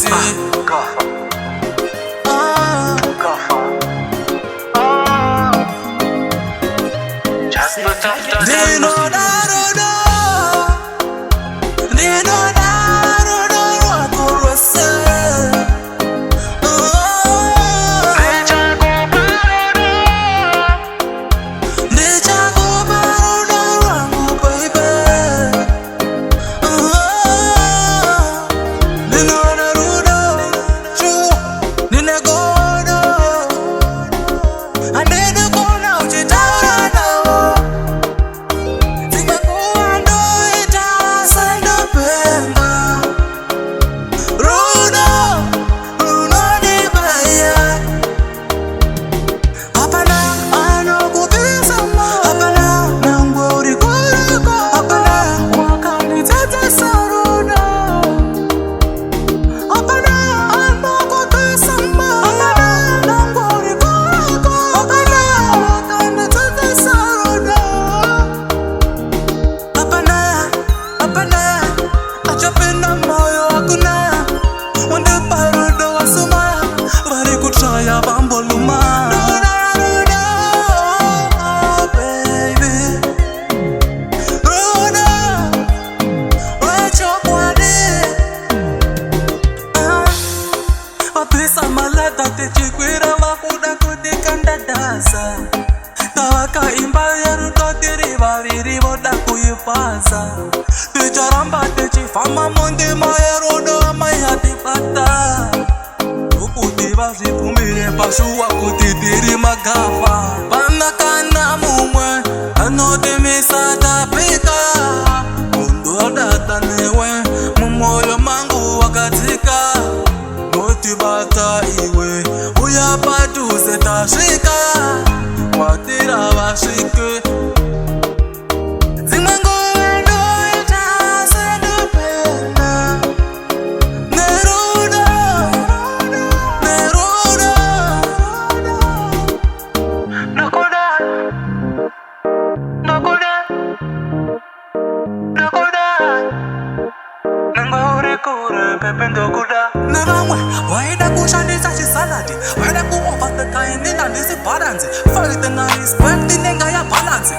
Nancy. Ticharamba tichifamba mundima yerudo amayatibata ukuti vazvibvumire pashuwa kuti tiri magafa panakana mumwe anotimisa tapika kundodata newe mumoyo mangu wakadzika notibata iwe uya padhuze tasvika kwatira vasvike Nevamwe vaida kushandisa chisaladi vaida kuovertake ndina ndisi balance fakite na respect inenga ya balance